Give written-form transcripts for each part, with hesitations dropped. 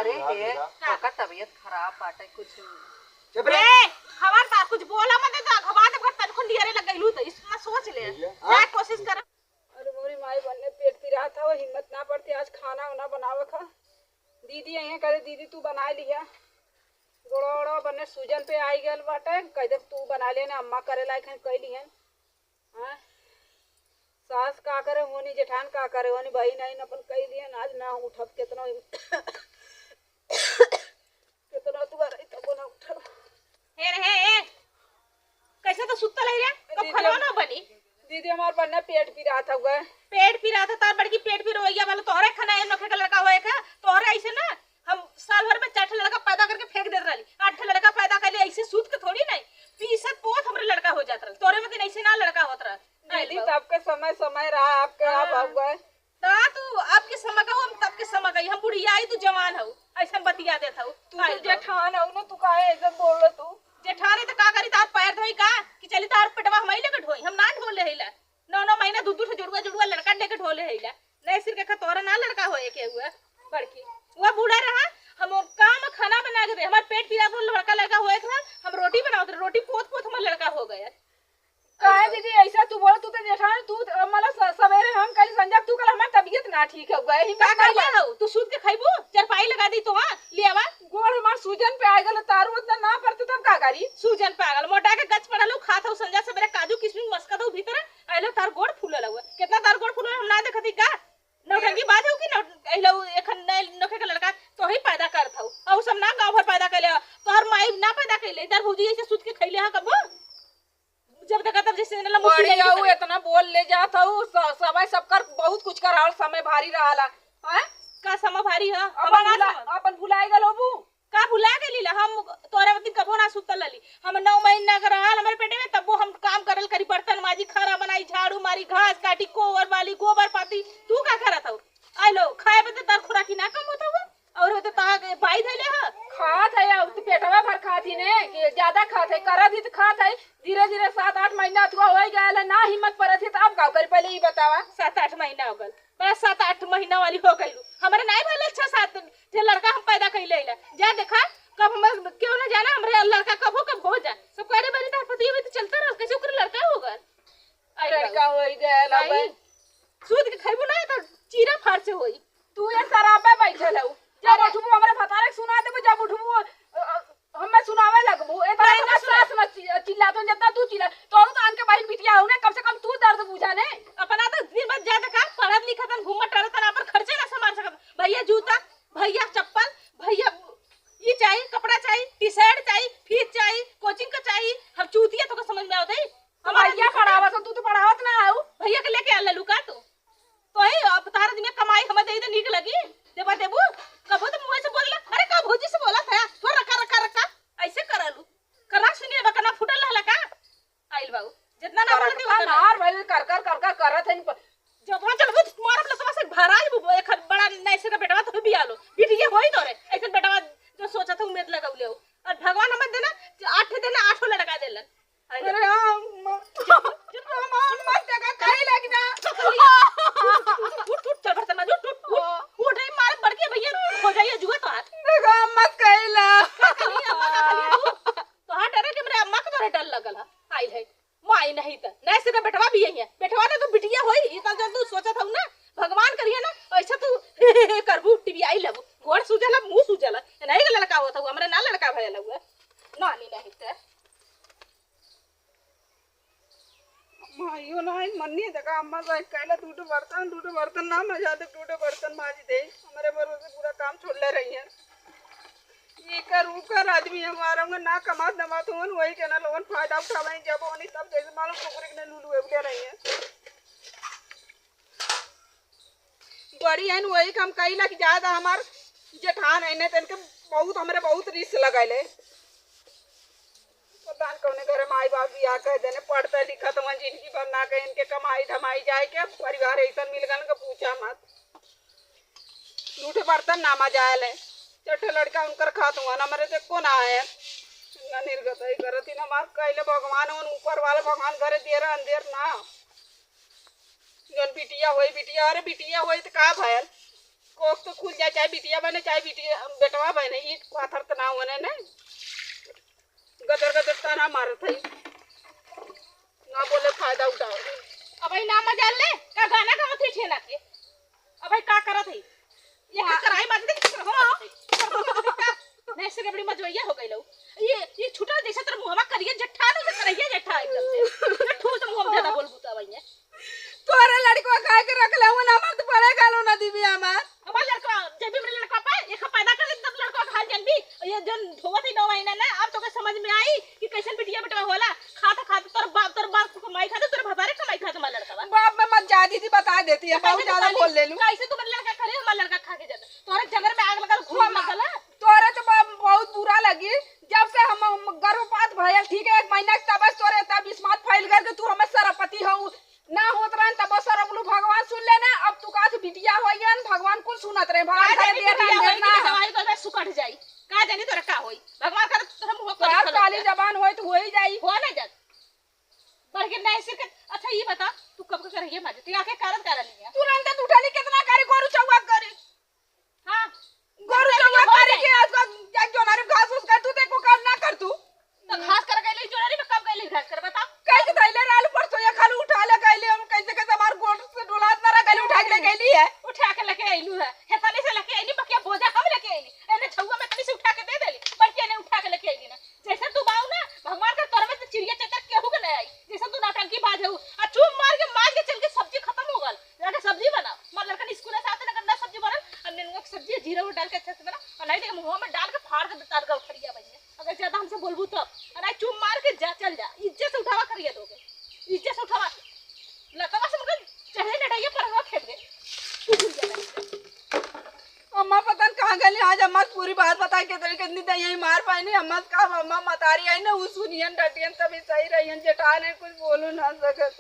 करे के ओकर तबीयत खराब बाटे कुछ। चुप रे हमार साथ कुछ बोला मत तो घबा दे कर तन खुंडियारे लग गइलू तो इसमें सोच ले क्या कोशिश कर। अरे मोरी माई बनने पेट पिरा था वो हिम्मत ना पड़ती आज खाना वाना बनावे का। दीदी यहीं करे दीदी तू बना लिया गोड़ो बनने सूजन पे आई गल बाटे कह दे तू बना ले ना अम्मा करे लायक कैली है। हाँ सास का करे होनी जेठान का करे होनी भाई नहीं अपन कह दिए आज ना उठब कितना कितना तू रही तब ना उठब हे कैसे तो सुत्ता रह रे कब खलवा ना बनी। दीदी हमार बनने पेट पिरा था गए पेट पिरा था तार बड़की पेट पिरो गया वाला तोहरे खाना है नोखे का लड़का होए का तोहरे ऐसे ना हम साल भर में 4 लड़का पैदा करके फेंक देत रहली 8 लड़का पैदा कर ले ऐसे सूत के थोड़ी नहीं 20 पोत हमरे लड़का हो जात रहा तोरे में ऐसे ना लड़का होत रहा। दीदी तब के समय रहा आपके आप हो गए ता तू आपके समय का हम तब के समय गई हम बुढ़िया आई तू जवान हो ऐसा बतिया देत हो तू तो जेठान हो ना तू काहे ऐसे बोल रहा तू जेठानी तो का करी तार पैर धोई का कि चली तार पेटवा हम ही लेके ढोई हम ना ढोले हैला 9 महीना दूध से जुड़वा लड़का लेके ढोले हैला नहीं सिर के खतौरा ना लड़का होए के हुआ बड़की वो बूढ़ा रहा हम काम खाना बना के दे हमार पेट पीरा तो लड़का होए था हम रोटी बनाओ रोटी पोत हमार लड़का हो गया। काहे दीदी ऐसा तू बोल तू तो जेठान तू मतलब सवेरे हम कल संजय तू कल हमार तबीयत ना ठीक हो गए ही का कर हो तू सूत के खाइबू चरपाई लगा दी तो हां लियावा गोड़ हमार सूजन पे आ गल तारू उतना ना पड़ते तब का करी सूजन पे आ गल मोटा के गच पड़ालू खात हो संजय सवेरे काजू किशमिश मस्का दो भीतर आइलो तार गोड़ फूलल हुआ कितना तार गोड़ फूलल हम ना देखती का नौटंकी बात हो कि आइलो एखन नौखे का लड़का तो ही पैदा करत हो और सब ना गांव भर पैदा कैले तोहर माई ना पैदा कैले इधर भौजी ऐसे सूत के खइले हा कबो जब तक तब जैसे ना बड़ी आऊ इतना बोल ले जात हो समय सबकर बहुत कुछ कराल समय भारी रहला हैं का समय भारी है अपन भुलाए गल होबू का भुला गेली हम तोरे वती कबो ना सुतल ली हम 9 महीना का रहल हमरे पेटे में तब हम काम करल करी बर्तन माजी खाना बनाई झाड़ू मारी घास काटी कोवर वाली गोबर पाती तू का करत हो आइलो खाए पे तर खुराकी ना कम होत हो और होते ता बाई धैले ह खात है या तो पेटवा भर खाती ने कि ज्यादा खात है करा दी तो खात है धीरे धीरे 7-8 महीना तो हो गया ना हिम्मत पड़त है तो अब गाँव कर पहले ही बतावा 7-8 महीना हो गल बस 7-8 महीना वाली हो गई हमारे नहीं भले 6-7 जे लड़का हम पैदा कैले जा देखा कब हम क्यों ना जाना हमरे लड़का कब हो जा सब करे बड़ी तार पति भी तो चलता रह कैसे ओकर लड़का होगा लड़का हो गया सूद के खाइबो ना तो चीरा फाड़ से होई तू ये शराबे बैठे लऊ जब उठबू हमरे फतारे सुना देबो जब उठबू हमें सुनावे लगबू इतना ना सास मत चिल्ला तो जितना तू चिल्ला तो आन के बहन बिटिया हो ना कम से कम तू दर्द बुझा ने अपना तो दिन भर ज्यादा का पढ़त लिखत घूमत टरत ना पर खर्चे ना संभाल सकत भैया जूता भैया चप्पल भैया ये चाहिए कपड़ा चाहिए टी-शर्ट चाहिए फीस चाहिए कोचिंग का चाहिए हम चूतिया तो समझ में आवत है हम भैया पढ़ावत तू तो पढ़ावत ना आऊ भैया के लेके आल लुका तो ही अब तार दिन कमाई हमें दे दे नीक लगी देबा देबू कबो तो मुंह से बोलला अरे का भौजी से बोला था तो रखा ऐसे करलू करा सुनिए बकना फुटल रहला का आइल बाबू जितना ना बोलती उतना मार भले कर करत है जब वहां चलबू तुम्हारा प्लस से भराई एक बड़ा नैसे का बेटवा तो भी आलो बिटिया होई तोरे ऐसे बेटवा जो सोचा था उम्मीद लगाउले हो और भगवान हमें देना 8 दिन 8 लड़का देलन अरे हम मत जगह कहीं लगना उठ चल बर्तन जो उठ रही मार बढ़ के भैया हो जाइए जुआ तो हाथ देखो मत कहला तो हां डरे कि मेरे अम्मा के तोरे डर लगल है आइल है माई नहीं त नहीं से बेटवा भी यही है बेटवा ने तो बिटिया होई इतना जल्द तू सोचा था ना भगवान करिए ना ऐसा तू करबू टीवी आई लगू गोड़ सूजला मुंह सूजला नहीं लड़का होता हुआ हमरे ना लड़का भयल हुआ नानी नहीं त माइयो नहीं मन्नी देखा अम्मा से कहला टूटे बर्तन ना मजा दे टूटे बर्तन माजी दे हमारे भरोसे पूरा काम छोड़ ले रही है ये कर आदमी हमारा ना कमा दमा तो वही के ना लोगन फायदा उठावे जब ओनी तब जैसे मालूम कुकरी ने लूलू उठे रही है बड़ी है वही काम कइला कि ज्यादा हमार जेठान है ने तनके बहुत हमरे बहुत रिस्क लगैले पता न कौने घर माई बाप बियाह कह देने पढ़ते लिखत मन जिंदगी भर ना कहे इनके कमाई धमाई जाए के परिवार ऐसा मिल गन के पूछा मत लूटे बर्तन ना मजायल है चटे लड़का उनकर खात हुआ ना मेरे से को ना है ना निर्गत है करती ना मार कहले भगवान उन ऊपर वाले भगवान घरे देर अंधेर ना जन बिटिया होई अरे बिटिया होई तो का भयल कोख तो खुल जाए, चाहे बिटिया बने चाहे बिटिया बेटवा बने, ईट पाथर तना होने ने गदर गदर तना मारत है, ना बोले फायदा उठाओ। अब भाई ना मजा ले का गाना का मत छेना के। अब भाई का करत है ये का कराई मत दे हो नहीं से बड़ी मजवैया हो गई लो। ये छुटा जैसा तेरा मुंहवा करिए जट्ठा तो करैया जट्ठा एकदम से ठूस मुंह में ज्यादा बोल बुता भैया। तोरे लड़को काहे के रख ले ना मत पड़े गालो ना दीदी हमार। हमार लड़का जब भी मेरे लड़का पाए ये पैदा कर तब लड़का खा जन भी ये जन धोवत ही 9 महीना ना अब तो के समझ में आई कि कैसन बिटिया बेटा होला। खाता खाता तोर बाप को कमाई खाता तोर भतारे कमाई खाता हमार लड़का बाप में मत जा दीदी बता देती है, बहुत ज्यादा बोल ले लूं। कैसे तू मेरे लड़का करे हमार लड़का खा के जाता तोरे जगर में आग लगा घूम लगला। तोरे तो बहुत बुरा लगी जब से हम गर्भपात भयल, ठीक है 1 महीना के तब तोरे तब बिस्मात फैल गए कि तू हमें सरपति हो ना होत रहन तब सरगलू भगवान सुन लेना। अब तू का बिटिया होयन भगवान कुल सुनत रहे, भगवान करे देर ना दवाई तो सुकट जाई का जानी तोरा का होई भगवान कर हम हो कर काली जबान होय तो हो ही जाई हो ना जा बढ़ के नहीं सिर के। अच्छा ये बता तू कब कर रही है माजे तू आके कारण नहीं है तुरंत उठाली कितना करी गोरु चौवा करी। हां गोरु चौवा करी के आज का जोनारी घास उस कर तू देखो काम ना कर तू तो घास कर गईले जोनारी में कब गईले घास कर बता कैसे थैले राल पर तो ये खाली उठा ले गईले हम कैसे कैसे मार गोड़ से डोलात ना गईले उठा के ले गईली है उठा के लेके आइलू है हेतानी से लेके आइली बकिया बोझा हम लेके आइली एने छुआ में तनी से उठा के दे देली बकिया ने उठा के लेके आइली ना जैसे तू बाऊ ना भगवान का तोर में तो चिड़िया चचक केहू के नहीं आई जैसे तू नाटंकी बाज हो आ चूम मार के चल के सब्जी खत्म हो गल जाके सब्जी बना मार लड़का स्कूल से आते ना गंदा सब्जी बनल और नेनुआ की सब्जी जीरा डाल के अच्छे से बना और नहीं दे मुंह में डाल के फाड़ के तार का उखड़िया भैया अगर ज्यादा हमसे बोलबू तब अरे चूम मार के जा चल जा इज्जत से उठावा करिए दोगे इज्जत से उठावा लतवा से मगर चढ़े लड़ाइए पर हो खेल गए। अम्मा पता न कहां गली आज अम्मा पूरी बात बता के तरीके कितनी तो यही मार पाई नहीं अम्मा का अम्मा मतारी आई ना उस सुनियन डटियन तभी सही रहियन जेठाने कुछ बोलू ना सकत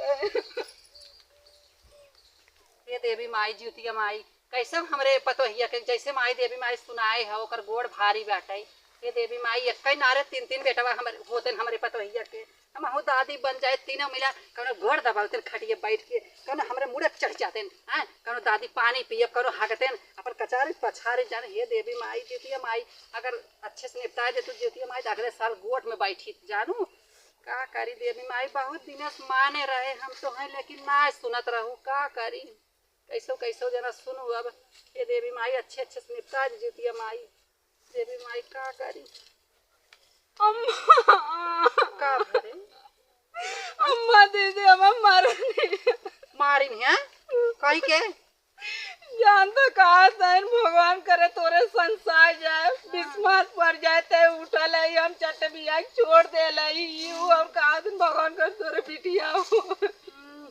ये देवी माई ज्योतिया माई कैसे हमरे पतोहिया के जैसे माई देवी माई सुनाए है ओकर गोड़ भारी बाटे। ये देवी माई एक नारे 3 बेटवा हमरे होते हमरे पतोहिया के हम हो दादी बन जाए तीनों मिला कौनो गोड़ दबावते खटिए बैठ के कौनो हमरे मुड़े चढ़ जाते हैं कौनो दादी पानी पिए कौनो हागते अपन कचारी पछारे जाने। हे देवी माई ज्योतिया माई अगर अच्छे से निपटाए दे तो ज्योतिया माई अगले साल गोट में बैठी जानू का करी। देवी माई बहुत दिन से माने रहे हम तो हैं लेकिन ना सुनत रहू का करी कैसो जना सुनू। अब ये देवी माई अच्छे से निपटा दे ज्योतिया माई देवी माई का करी। का भरे अम्मा दीदी अम्मा मारिन है कहीं के जान तो कहा सैन भगवान करे तोरे संसार जाए बिस्मात पड़ जाए ते उठल है हम चट बिया छोड़ दे लई यू हम कहा दिन भगवान कर तोरे बिटिया हो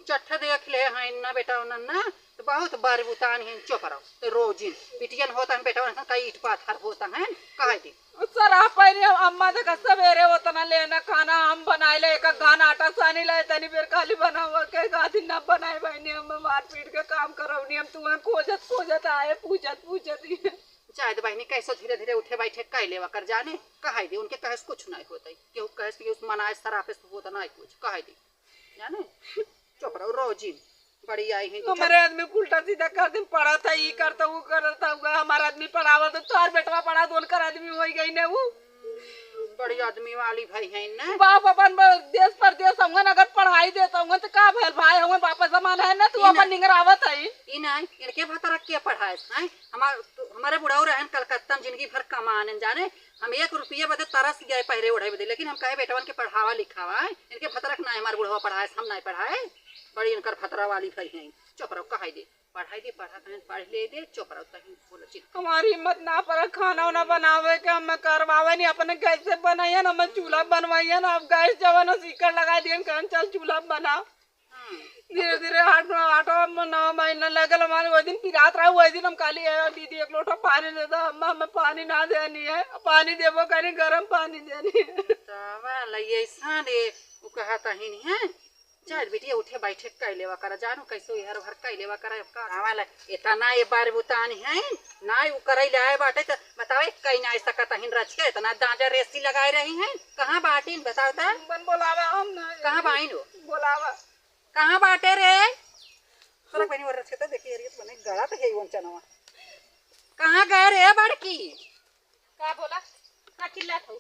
चट्ठा देख ले हैं ना बेटा ना तो बहुत बार बुतान है चुप रहो तो रोजिन बिटियन होता है बेटा कई ईट पाथर होता है कहे दी सर आप पहले अम्मा तो सवेरे होता ना लेना खाना हम बनाए ले एक गाना आटा सानी लाए तनी फिर खाली बना हुआ के गादी ना बनाए बहनी हम मार पीट के काम करौनी हम तुम्हें खोजत आए पूछत चाहे बहनी कैसे धीरे धीरे उठे बैठे कह लेवा कर जाने कहे दी उनके कहे कुछ नहीं होता केहू कहे मनाए सरापे होता नहीं कुछ कहे दी जाने चुप रहो रोजिन बड़ी आई है हमारे आदमी उल्टा सीधा कर दिन पढ़ा था ये करता वो करता हुआ हमारा आदमी पढ़ावा तो चार बेटवा पढ़ा दोन कर आदमी हो गई ना वो बड़ी आदमी वाली भाई है ना बाप अपन देश परदेश हमन अगर पढ़ाई देता हूँ तो का भेल भाई हम वापस जमाना है ना तू अपन निगरावत है ई नहीं इनके भतर के पढ़ाए हैं हमारे बुढ़ाऊ रहन कलकत्ता में जिंदगी भर कमाने जाने हम 1 रुपया बदे तरस गए पहरे उड़े बदे लेकिन हम कहे बेटवन के पढ़ावा लिखावा इनके भतरक ना हमारे बुढ़ावा पढ़ाए हम नहीं पढ़ाए बड़ी इनकर भतरा वाली भाई है चुप रहो कहे दे पढ़ाई दे पढ़ ले दे चुप रहो तही बोलो चित हमारी हिम्मत ना पर खाना वाना बनावे के हम करवावे नहीं अपने गैस से बनाइए ना हम चूल्हा बनवाइए ना अब गैस जवाना सीकर लगा दिए कहन चल चूल्हा बना धीरे धीरे 8 महीना लगल हमारे वो दिन पिरात रहा वही दिन हम काली दीदी 1 लोटा पानी दे दो अम्मा हमें पानी ना देनी है पानी देवो कहीं गर्म पानी देनी है ऐसा रे वो कहता ही नहीं है चल बेटिया उठे बैठे कह लेवा कर जानू कैसे हर भर कह लेवा कर वाला इतना ये बार बुतानी है ना वो करे लाए बाटे तो बतावे कहीं ना सकता हिन रचिया इतना दांजा रेसी लगाए रही हैं कहां बाटीन बताओ ता बोलावा हम कहां बाइन हो बोलावा कहां बाटे रे तोरा बनी वर रचिया देखिए रे बने गला तो है वो चनवा कहाँ गए रे बड़की? का बोला का चिल्लात हो?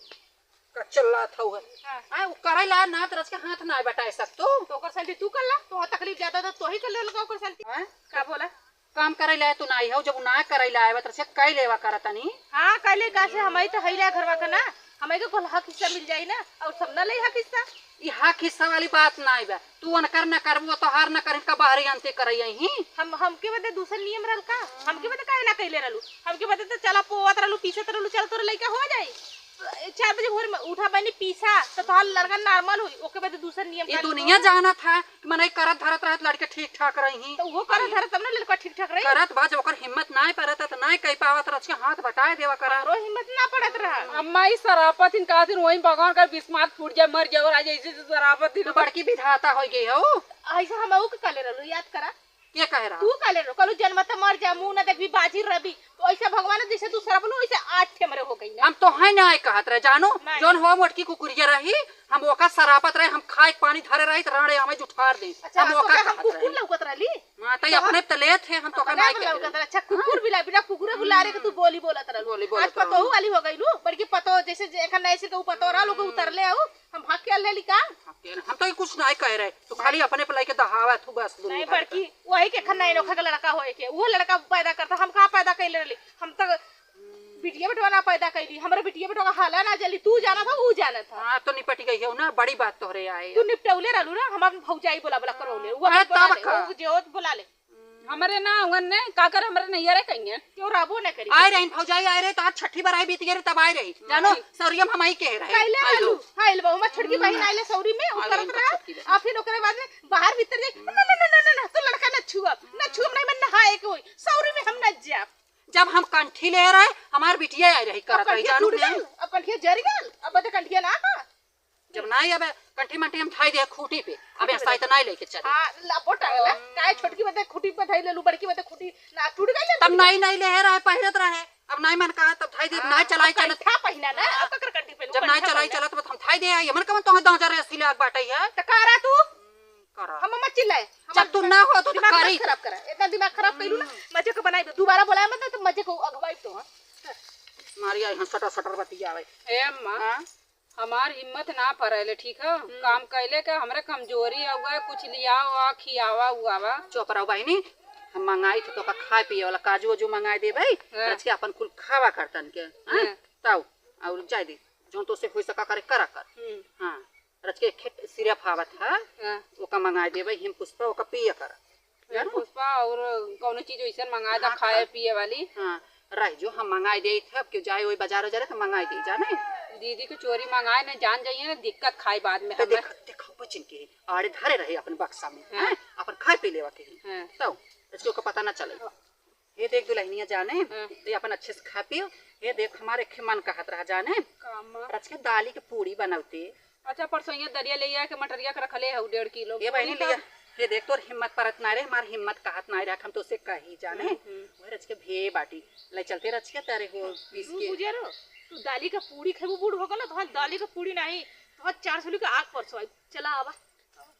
चल्ला था वो हाँ। आ वो करे ला ना तरस के हाथ ना बटाए सकतो। तो ओकर सैलरी तू कर ला, तो तकलीफ ज्यादा तो ही कर ले लगा ओकर सैलरी। हां का बोला काम करे ला तू नाही हो, जब ना करे ला आवे तरस के कई लेवा करतनी। हाँ कले का से हमारी तो हैला घरवा का ना, हमारे को हक हिस्सा मिल जाई ना, और सब ना ले हक हिस्सा। ई हक हिस्सा वाली बात ना बा, तू अनकर न करबो तो हार न करे का बाहरी अंते करई ही। हमके बदे दूसरा नियम रहल का, हमके बदे काहे ना कइले रहलू, हमके बदे तो चला पोवत रहलू पीछे रहलू, चल तोर लइका हो जाई 4 बजे भोर में उठा बनी पीसा तो तोहार लड़का नॉर्मल हुई, ओके बदे दूसरा नियम ये दुनिया जाना था कि मने करत धरत रहत लड़के ठीक ठाक रही तो वो करत धरत तब ना लड़का ठीक ठाक रही। करत बाज ओकर हिम्मत ना परत त ना कई पावत रच के हाथ बटाए देवा करा। रो हिम्मत ना पड़त रहा। अम्मा ई सरापत इन का दिन वही भगवान का बिस्मात फूट जाए मर जाए और आज ऐसे सरापत दिन तो बड़की विधाता हो गई हो। ऐसा हम के काले रहलू याद करा, के कह रहा तू काले रहो कलू जन्म त मर जा मुंह ना देखबी बाजी रबी, तो ऐसा भगवान जैसे तू सरबलू वैसे 8 ठेमरे हो गई ना। हम तो है ना कहत रहे जानो नहीं। जोन हो मोटकी कुकुरिया रही हम ओका सरापत रहे, हम खाए पानी धरे रही त राणे हमें जुठार दे अच्छा हम तो ओका हम कहत कुकुर रहे। लौकत रहली। हां त अपने तले थे हम तो का ना नहीं लौकत कह रह, अच्छा कुकुर बिला बिना कुकुरे बुला रे के तू बोली बोलत रहलू। बोली आज बोलत पतो वाली हो गईलू, बड़की पतो जैसे एखन ऐसे के पतो रहा लोग उतरले आऊ हम भाग के लेली का। हम तो कुछ नहीं कह रहे, तो खाली अपने पलाई के दहावा तू बस नहीं बड़की वही के खन्ना नोखा के लड़का होए के वो लड़का पैदा करता, हम कहां पैदा कइले रहली, हम तो बिटिया बेटवा ना पैदा कइली, हमरे बिटिया बेटवा का हाला ना जली, तू जाना था वो जाना था। हां तो निपट गई हो ना, बड़ी बात तोहरे आए। तू निपटौले रहलू ना, हम अपन भौजाई बोला बोला करौले वो अरे बोला तब ले, का? वो जोत बुला ले हमारे ना अंगन ने का कर हमरे नहीं रे कहिए क्यों राबो न करी। आए रही भौजाई आए रहे तो आज छठी बार आई बीत गई तब आए रही जानो सरियम हम आई कह रहे काइले आलू हाइल बहु मत छड़की बहिन आइले सौरी में आ करत गई रहा, छटकी बहिन। आ फिर ओकरे बाद में बाहर भीतर जाई ना ना ना ना ना तू लड़का न छुआ नहीं मैं नहाए के होई सौरी में हम न जा। जब हम कंठी ले रहे हमार बिटिया आई रही करत रही जानो ने। अब कंठिया जर गल, अब बता कंठिया ना का जब नहीं अब कंठी मंठी हम थाई दे खूटी पे, अब ऐसा तो नहीं लेके चले हां लापोटा गला काय छोटकी बता खुटी पे धइ लेलू, बड़की बता खुटी ना टूट गइल तब नहीं ले रहे पहिरत रहे, अब नहीं मन कहा तब थाई दे नहीं चलाई चलत था पहिना ना अब तक कंठी पे जब नहीं चलाई चलत तब हम थाई दे आई मन कम तो 2000 असली आग बाटई है टकारा तू करा। हम मत चिल्लाए, जब तू ना हो तो दिमाग करी मत खराब करा, इतना दिमाग खराब कइलू ना मजे को बनाई दो, दोबारा बुलाए मत तो मजे को अगवाई तो मारी आई सटर सटर बतियावे। ए अम्मा हां हमार हिम्मत ना पड़ेले ठीक है, काम कैले के हमरे कमजोरी हो गए, कुछ लियाओ आ खियावा हुआवा। चुप रहो बहनी, हम मंगाई थे तो का खाए पिए वाला काजू वाजू मंगाए दे भाई रच के अपन कुल खावा करतन के हां ताऊ और जाय दे जो तो से होई सका करे करा कर। हां रच के खेत सिरप आवत है वो का मंगाए दे भाई, हिम पुष्पा वो का पिए कर जानो पुष्पा और कौनो चीज वैसे मंगा दा खाए पिए वाली। हां रह जो हम मंगाए दे थे, अब क्यों जाए ओई बाजार जरे तो मंगाए दे जाने दीदी को चोरी मंगाए न जान जाइए ना दिक्कत खाई बाद में तो हमें। देखो बचिन के आड़े धरे रहे अपन बक्सा में हैं अपन खाए पी लेवा के तो इसको का पता ना चले। ये देख दुल्हनिया जाने ये अपन अच्छे से खा पियो, ये देख हमारे खे मन कहत रहा जाने काम रच के दाली के पूरी बनौते। अच्छा परसों ये दरिया ले आके मटरिया के रखले है 1.5 किलो ये बहनी लिया ये देख तोर हिम्मत परत ना रे, हमार हिम्मत कहत ना रे, हम तो से कही जाने वो रच के भे बाटी ले चलते रच के तारे हो पीस के गुजरो तू दाली का पूरी खेबू बूढ़ हो गला, तो दाली का पूरी नहीं तो 400 का आग परसों आई चला आवा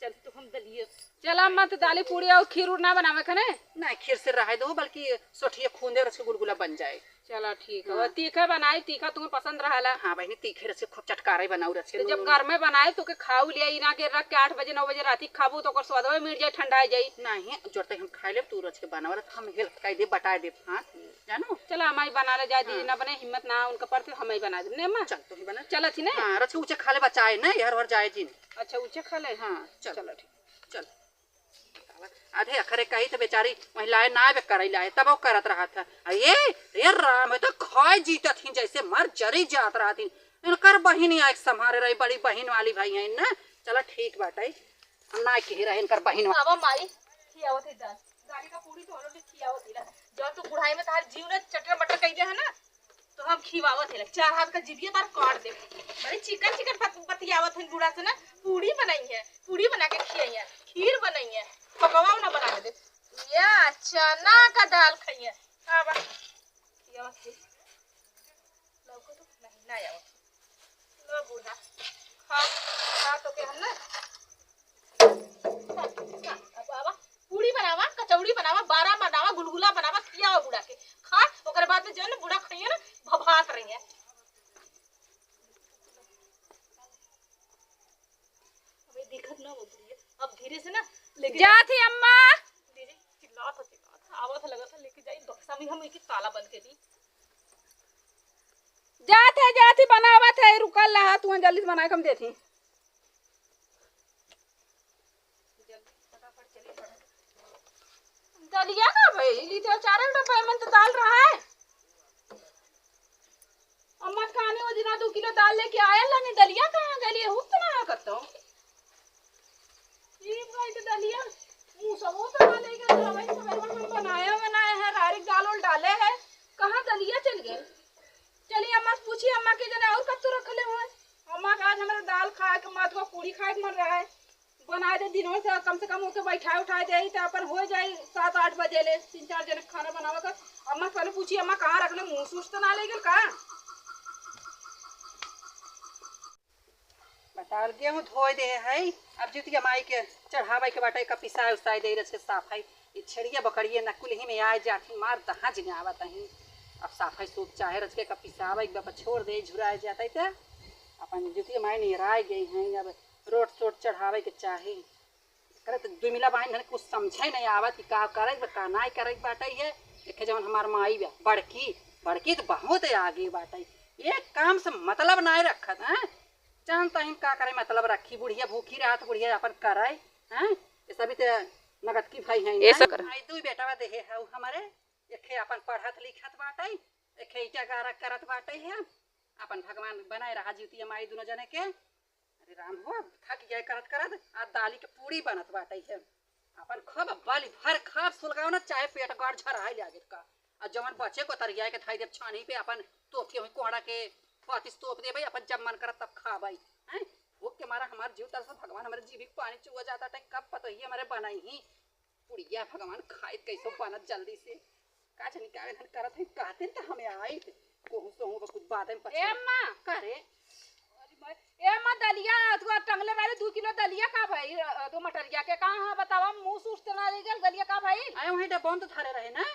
चल तो हम दलिए चला मत दाली पूरी और खीर ना बनावे खने ना खीर से रहे दो बल्कि सोठिए खून दे रच के गुलगुला बन जाए। चला ठीक है, तीखा बनाई तीखा तुम्हें पसंद रहला। हां बहनी तीखे रच के खूब चटकारे बनाऊ रच के तो जब घर में बनाए तो के खाऊ लिया इना के रख के 8 बजे 9 बजे राती खाबू तो ओकर स्वादवे मिट जाए ठंडा जाई नहीं जोरते हम खाई ले तू रच के बनावत हम हेल्प काई दे बटाए दे हां जानो चला हमारी बना ले जा दीदी ना बने हिम्मत ना उनका पर फिर हमें बना दे ने मां चल तू ही बना चला थी ने। हां रच के ऊंचे खा ले बचाए ना यार और जाए जी अच्छा ऊंचे खा ले हां चल चलो ठीक चल आधे अखरे कही तो बेचारी महिलाएं ना बे करई लाए तब वो करत रहा था ये राम है तो खाए जीतत थी जैसे मर जरी जात रहा थी इनकर बहिनी आके संभारे रही, बड़ी बहन वाली भाई है ना। चला ठीक बाटे हम ना कही रहे इनकर बहन बाबा माई खियावत है दाल दाली का पूरी तो ऑलरेडी खियावत है जब तो बुढ़ाई में तार जीव ने चटर मटर कइले है ना तो हम खिवावत है 4 हाथ का जीविया तार काट दे बड़ी चिकन चिकन पतियावत है बूढ़ा से ना पूरी बनाई है, पूरी बना के खियाई है, खीर बनाई है, पकवाओ ना बना दे या चना का दाल खाई है। हां बा खियावत है लौको तो नहीं ना आवत लो बूढ़ा खा तो के हम ना बाबा पूरी बनावा कचौड़ी बनावा बारा बनावा गुलगुला बनावा खियावा बुढ़ा के खा ओकर बाद में चिल्लात रही है। अबे दिखत ना होती है, अब धीरे से ना लेके जा थी अम्मा। दीदी चिल्लात आवत लगा था लेके जाई बक्सा में हम एक ताला बंद के दी। जाते बनावत है, रुकल रहा तू जल्दी से बना के हम देती। दलिया का भाई ली तो 4 रुपए में तो दाल रहा है। अम्मा खाने वो दिना 2 किलो दाल लेके आया लाने, दलिया कहाँ गली है हुत ना करतो ये भाई तो दलिया मुंह सब वो तो ले गए भाई सवेरे हम बनाए हैं रारिक दाल और डाले हैं, कहाँ दलिया चल गए। चलिए अम्मा से पूछिए, अम्मा के जने और कत्तू रखले हुए। अम्मा का आज हमारे दाल खाए के मात को पूरी खाए के मन रहा है, बना दे दिनों से कम होके बैठाए उठाए दे तो अपन हो जाए 7-8 बजे ले 3-4 जने खाना बनावे का। अम्मा से पहले पूछिए अम्मा कहाँ रखले, मुंह सूस तो ना ले गए का। बताल गेहूं धोए दे है, अब जुतिया माई के चढ़ावे के बाटे का पिसाए उसाए दे रहे साफाई ये छेड़िया बकड़िए न कुल ही में आ जाती मार दहा जने आवत ही। अब साफाई सूप चाहे रच के का पिसावे एक बार छोड़ दे झुराए जाता है त अपन जुतिया माई निराय गई हैं। अब रोट सोट चढ़ावे के चाहे करे तो दुमिला बहन धन कुछ समझे नहीं आवत कि का करे का ना करे बाटे है। देखे जवन हमार माई बड़की तो बहुत आगे बाटे, एक काम से मतलब ना रखत है जानता ही का करे मतलब रखी बुढ़िया भूखी रात बुढ़िया अपन कराए हैं ये सभी तो नगद की भाई हैं। ये सब कर आई दू बेटा देहे है हमारे एखे अपन पढ़त लिखत बाटे एखे ईटा गारा करत बाटे है अपन भगवान बनाए रहा जीतिया माई दोनों जने के। अरे राम हो थक जाए करत आज दाली के पूरी बनत बाटे है अपन खूब बाली भर खाब सुलगाओ ना चाहे पेट गाड़ झराए लागे का और जवन बच्चे को तरिया के थाई देव छानी पे अपन तोफी हुई कोहड़ा के पातिस तोप दे भाई अपन जब मन कर तब खा भाई हैं। भूख के मारा हमारे जीव तरफ भगवान हमारे जीवी को पानी चुआ जाता है कब पता ही हमारे बनाई ही पुड़िया भगवान खाए कैसे बनत जल्दी से का जानी का धन करत है कहते तो हमें आई थे कोहू सोहू कुछ बात में ए अम्मा करे ए अम्मा दलिया अथवा टंगले वाले 2 किलो दलिया का भाई तो मटरिया के कहाँ बतावा मुंह सूस तो ना ले गल दलिया का भाई आए वहीं डब्बा तो थारे रहे ना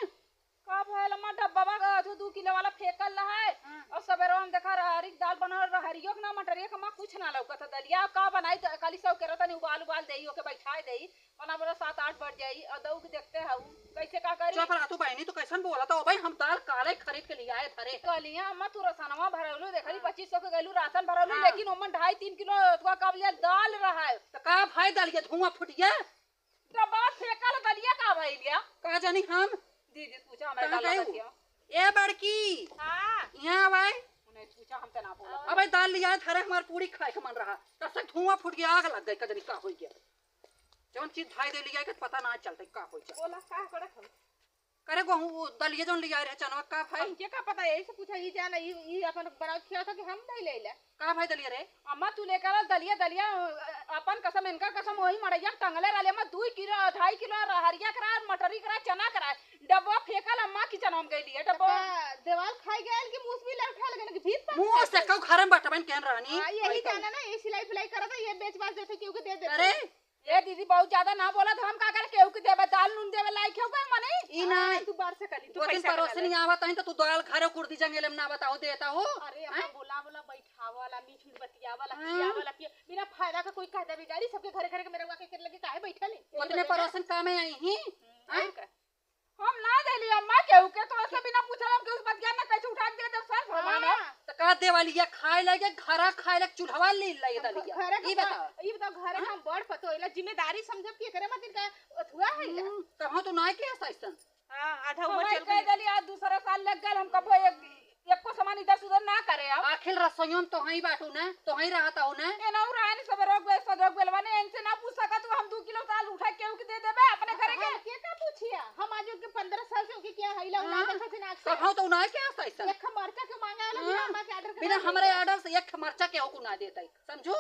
का भाई अम्मा डब्बा का 2 किलो वाला फेंकल रहा है और सवेरे हम देखा हरी दाल बना हरियो ना मटरिया का मां कुछ ना लौका था दलिया का बनाई तो खाली सब के रहता नहीं उबाल देई ओके बैठाए देई बना बड़ा 7-8 बढ़ जाई और दऊ के देखते हैं कैसे का करी चुप रहा तू बहनी तो कैसन बोला था भाई हम दाल काले खरीद के लिए आए थारे कलिया अम्मा तू रसनवा भरलू देखली 2500 के गैलू राशन भरलू लेकिन ओमन 2.5-3 किलो अथवा काबलिया दाल रहा है तो का भाई दालिया धुआं फुटिया डब्बा फेंकल दलिया का भाई लिया का जानी हम दीदी पूछा हमारे दाल रखियो ए बड़की हां यहाँ भाई उन्हें पूछा हम तो ना बोला अबे दाल लिया थारे हमार पूरी खाए के मन रहा तब तक धुआं फुट गया आग लग गई कजनी का हो गया जौन चीज भाई दे लिया के पता ना चलते का हो गया बोला का करे करे वो दलिया जौन लिया रहे चनवा का भाई हमके का पता यही से पूछा ये जाना ये अपन बना किया था कि हम नहीं ले ले का भाई दलिया रे अम्मा तू लेकर दलिया अपन कसम इनका कसम वही मड़ैया टंगले रहले अम्मा 2 किलो 2.5 किलो हरिया करा मटरी करा चना करा डब्बा फेंकल अम्मा किचन हम गई लिए डब्बा देवाल खाई गए कि मुंह भी लड़ खा लगे कि भीतर मुंह से कौ घर में बटबन केन रानी यही जाना ना ये सिलाई फिलाई करता ये बेच बाच देते क्यों के दे दे अरे ये दीदी बहुत ज्यादा ना बोला था हम का करे केहू के देबे दाल नून देबे लायक हो गए मने ई नहीं तू बाहर से कली तू पैसा परोसे नहीं आवत है तो तू दाल घरे कुर्दी जंगले में ना बताओ देता हो अरे अम्मा बोला बैठावा वाला मीठ मीठ बतिया वाला किया वाला बिना फायदा का कोई कहता बेचारी सबके घरे घरे के मेरे के कर लगे काहे बैठल उतने परोसन काम में आई ही हम ना देली अम्मा केहू के तो ऐसे बिना पूछल हम केहू बतिया ना कैसे उठा के दे दे सर भगवान तो का देवालिया खाए लगे घरा खाए लगे चूल्हा ले लगे दलिया ई बता घरे हम बड़ पतो इला जिम्मेदारी समझब के करे मत का अथुआ है कहां तो ना के ऐसा हां आधा उम्र चल गई दली आज दूसरा साल लग गल हम कबो एक को सामान इधर उधर ना करे अब आखिर रसोईयों तो हई बाटू ना तो हई रहता हो ना ए ना रान सब रोग बेलवाने इनसे ना पूछ सका तू हम 2 किलो दाल उठा के दे देबे अपने घरे के का पूछिया हम आज के 15 साल से के क्या हइला ना देखा थे ना कहां तो ना के ऐसा एक मरचा के मांगा वाला बिना अम्मा के ऑर्डर बिना हमारे ऑर्डर से एक मरचा के को ना देता समझू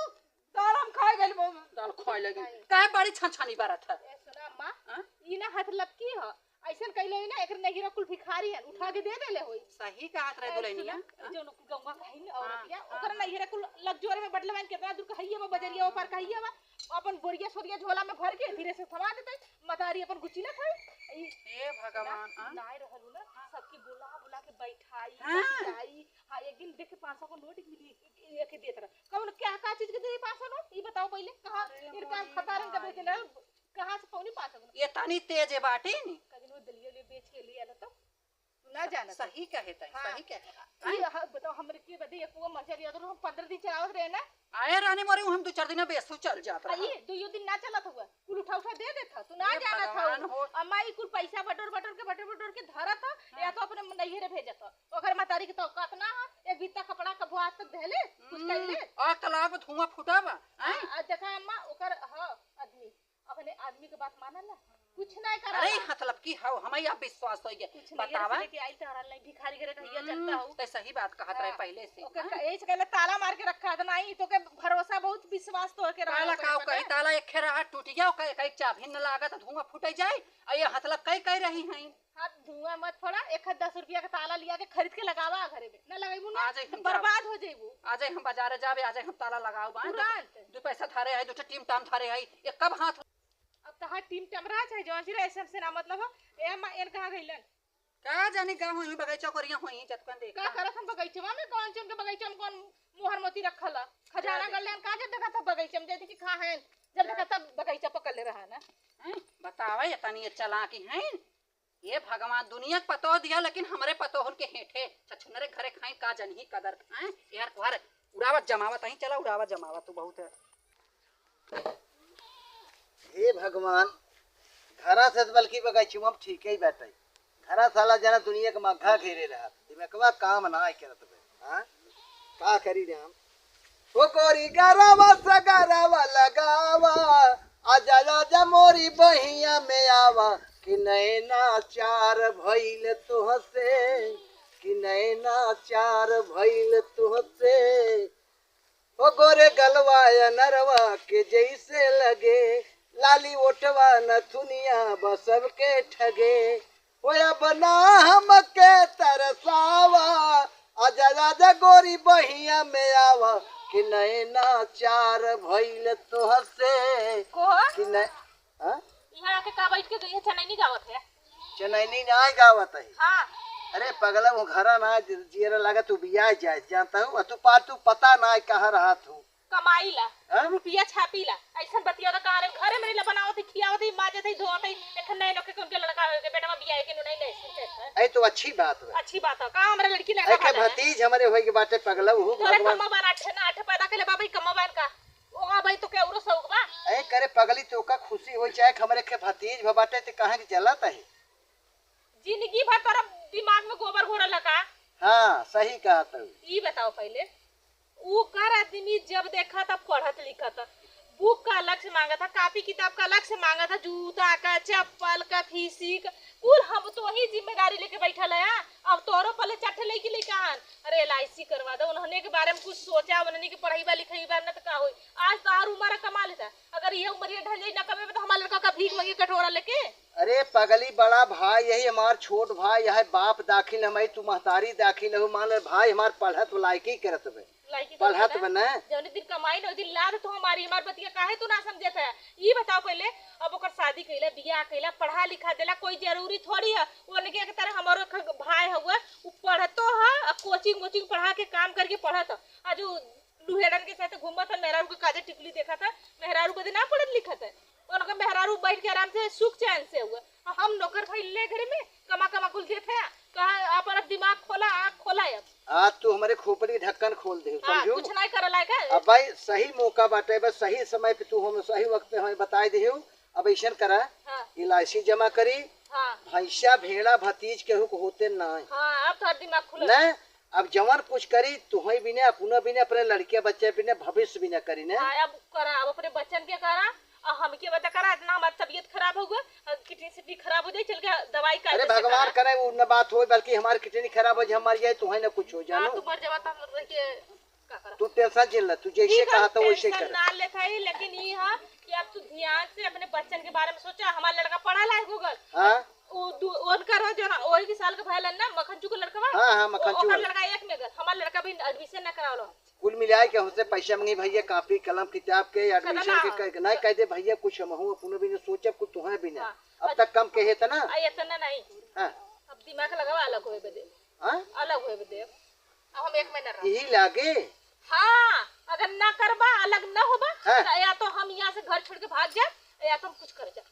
दाल हम खाए गइल दाल खाए लगे काहे बड़ी छछनी बारत है ए सुना अम्मा ई ना हाथ लपकी ह ऐसन कइले ना एकर नहिरा कुल भिखारी है उठा के दे देले होई सही कहात रहे दुलैनिया जो गंगा कहिन औरतिया ओकर नहिरा कुल लग्जोर में बटलवान केतना दूर कहिए बा बजरिया ऊपर कहिए बा अपन बोरिया सोरिया झोला में भर के धीरे से थमा देते मतारी अपन गुची ना खाई हे भगवान नाय रहलू ना सबकी बुला के बैठाई एक दिन देखे 500 को नोट मिली एक देत रहा कौन क्या का चीज के दे 500 नोट ये बताओ पहले कहां इनका खतारन के भेजल कहां से पौनी 500 को ये तनी तेज बाटे नी कदिन वो दलिया ले बेच के लिए आला तो ना जाना सही कहे तई सही कहे ये बताओ हमरे के बदे एक वो मजा लिया तो हम 15 दिन चलावत रहे ना आए रानी मोरी हम 2-4 दिन बेसु चल जात रहा ये दो दिन ना चलत हुआ कुल उठा दे देता तू ना जाना था अम्मा कुल पैसा बटोर के धरा था या तो अपने नैहरे भेजत ओकर मातारी के तो कतना एक बीता कपड़ा कबो आज तक धले कुछ कइले आ तालाब धुआं फुटाबा हां देखा अम्मा ओकर हां आदमी अपने आदमी के बात मानल ना कुछ नहीं करा अरे मतलब की हाउ हमैया विश्वास हो गया बतावा कि आई तारा नहीं भिखारी करे रहिया जनता हो तो सही बात कहत रहे पहले से ओके एज कहले ताला मार के रखा था नहीं तो के भरोसा बहुत विश्वास तो के रहा काला काऊ कहीं ताला एक खेरा टूट गया कहीं चाभी न लागत धुआं फुट जाए आ ये मतलब कह रही हैं हाथ धुआं मत फोड़ा 1-10 रुपया का ताला लिया के खरीद के लगावा घरे में ना लगाइबू ना आज हम बर्बाद हो जाइबू आज हम बाजार जाबे आज हम ताला लगाओ बा तुरंत 2 पैसा थारे है 2 टीम टाम थारे है ये कब हाथ अब तहां टीम टमरा छै जौन सिरा एसएम से ना मतलब ए अम्मा एर कहां गइलन का जाने गांव होई बगीचा करिया होई जतकन देख का करत हम बगीचा में कौन चम के बगीचा में कौन मुहर मोती रखल खजाना गलन का जब देखा था बगीचा में जैसे कि खा है जब देखा तब बगीचा पकड़ ले रहा ना बतावे ये तनी चला की हैं ये भगवान दुनिया के पतो दिया लेकिन हमरे पतो हुन के हेठे छछुनरे घरे खाई का जनही कदर हैं यार कुहर उड़ावत जमावत ही चला उड़ावत जमावत तू बहुत है हे भगवान घरा से बल्कि बगैचुआ में ठीक ही बैठे घरा साला जना दुनिया के मग्घा घेरे रहा दिमागवा काम ना करत बे हां का करी रे हम ओ गोरी गरावा सगरावा लगावा आजा आजा मोरी बहिया में आवा कि नैना चार भइल तोहसे कि नैना चार भइल तोहसे ओ गोरे गलवा नरवा के जैसे लगे लाली ओटवा नथुनिया बसब के ठगे होया बना हम के तरसावा आजा आजा गोरी बहिया में आवा कि नैना चार भइल तोहसे को कि न हां यहां आके का बैठ के गई चनैनी गावत है चनैनी ना गावत है हां अरे पगला वो घरा ना जियरा लगा तू बिया जाए जानता हूं तू पता ना कहां रहा तू कमाईला रुपया छापीला ऐसा बतिया तो घरे में बनावत खियावत माजत धोवत एखन नहीं लोग के लड़का के बेटा में बियाह के नहीं सुनते ए तो अच्छी बात है अच्छी बात है का हमरा लड़की ना के भतीज हमरे होई के बाटे पगला हो तोरे कम्मा बार 8 पैदा केले बाबा कम्मा बार का ओ भाई तो के औरो शौक बा ए करे पगली तो का खुशी होई चाहे हमरे के भतीज भ बाटे त काहे के जलत है जिंदगी भर तोरा दिमाग में गोबर घोरा लगा हां सही कहा तू ई बताओ पहले वो कर आदमी जब देखा तब पढ़त लिखत बुक का अलग से मांगा था कॉपी किताब का अलग से मांगा था जूता का चप्पल का फीसी का कुल हम तो ही जिम्मेदारी लेके बैठल है अब तोरो पहले चट्टे लेके लेकान अरे एलआईसी करवा दो उन्होंने के बारे में कुछ सोचा उन्होंने की पढ़ाई बा लिखाई बा न त का होई आज तार उम्र कमा लेता अगर ये उम्र ढल जाई न कमे तो हमारा लड़का का भीख मांगे कटोरा लेके अरे पगली बड़ा भाई यही हमार छोट भाई यह बाप दाखिल हमारी तू महतारी दाखिल हो मान भाई हमार पढ़त लायकी करत बे पढ़त बने जौन दिन कमाई न दिन लाद तो हमारी हमार बतिया काहे तू ना समझत है ये बताओ पहले अब ओकर शादी कइला बियाह कइला पढ़ा लिखा देला कोई जरूरी थोड़ी है उनके के तरह हमारो भाई हुआ उ पढ़तो है कोचिंग कोचिंग पढ़ा के काम करके पढ़त आज लुहेड़न के साथ घूमत है मेहरारू के काजे टिकली देखा था मेहरारू बदे ना पढ़त लिखत है उनका मेहरारू बैठ के आराम से सुख चैन से हुआ हम नौकर खइले घर में कमा कुल देते हैं कहा अपन दिमाग खोला आँख खोला अब आज तू हमारे खोपड़ी ढक्कन खोल दे समझो कुछ नहीं करला है का अब भाई सही मौका बाटे बस सही समय पे तू हम सही वक्त पे हमें बताई दे अब ऐसन करा एलआईसी जमा करी भैंसा भेड़ा भतीज केहू को होते ना हां अब थोड़ा दिमाग खुला ना अब जवान कुछ करी तुही भी ना अपना भी ना अपने लड़के बच्चे भी ना भविष्य भी ना करी ना अब करा अब अपने बच्चन के करा हम के बता करा इतना हमारी तबीयत खराब हो गई किडनी सिटी खराब हो जाए चल के दवाई का अरे भगवान करे वो न बात हो बल्कि हमारी किडनी खराब हो जाए हमारी जाए तुही ना कुछ हो जानो तू मर जावा त रह के का करा तू टेंशन झेल तू जैसे कहा था वैसे कर ना लेता है लेकिन ये है कि अब तू ध्यान से अपने बच्चन के बारे में सोचा हमारा लड़का पढ़ा लायक होगा हां उनका रो जो ना वही के साल का भैलन ना मखनचू का लड़का हां मखनचू ओकर लड़का एक में हमारा लड़का भी एडमिशन ना करावलो कुल मिलाए के हमसे पैसा मांगी भैया कॉपी कलम किताब के एडमिशन के नहीं कह दे भैया कुछ हम हूं अपने भी सोचे कुछ तुहे भी ना अब तक कम कहे त ना इतना नहीं हां अब दिमाग लगावा अलग होए बदे हां अलग होए बदे अब हम हम 1 महीना रह। यही लागे। हाँ, अगर ना करबा अलग ना होबा हाँ। तो या तो हम यहाँ से घर छोड़ के भाग जाए या तो हम कुछ कर जाए।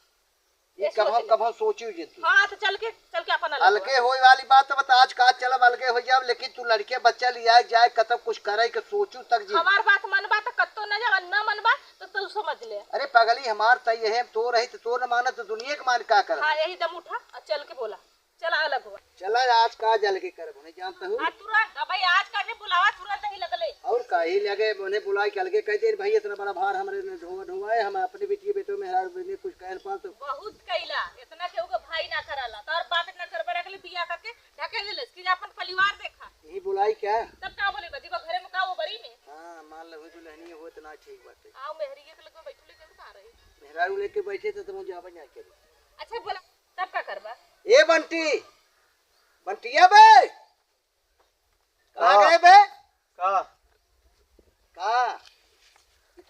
ये कब हम सोची हुई तू। हाँ तो चल के अपन अलग अलगे होए वाली बात तो बता, आज काज चलब अलगे हो जाब, लेकिन तू लड़के बच्चा लिया जाए कतब कुछ करे के सोचू तक जी। हमार बात मनबा तो कत्तो न जा, न मनबा तो तू समझ ले। अरे पगली हमार तय है, तो रही तो न माना तो दुनिया के मान का कर। हाँ यही दम उठा और चल के बोला चला अलग हुआ। चला आज काज अलगे कर नहीं जानता हूँ। तुरंत भाई आज का ने बुलावा तुरंत ही लगले। और काहे लगे उन्हें बुलाए के अलगे कह दे भाई इतना बड़ा भार हमरे ने ढोवाए, हम अपने बेटी बेटों में हरार ने कुछ कहन पाल तो बहुत कैला इतना केहू के भाई ना कराला तार बात ना करबे रखले बियाह करके ढके देले कि अपन परिवार देखा। यही बुलाई क्या। तब का बोले बजी घरे में का वो बरी में। हां मान लो दुल्हनी हो इतना ठीक बात है। आओ मेहरी के लगे बैठले के का रहे मेहरारू लेके बैठे तो तुम जाबे ना के। अच्छा बोला तब का करबा। ए बंटी बंटिया बे कहाँ गए बे का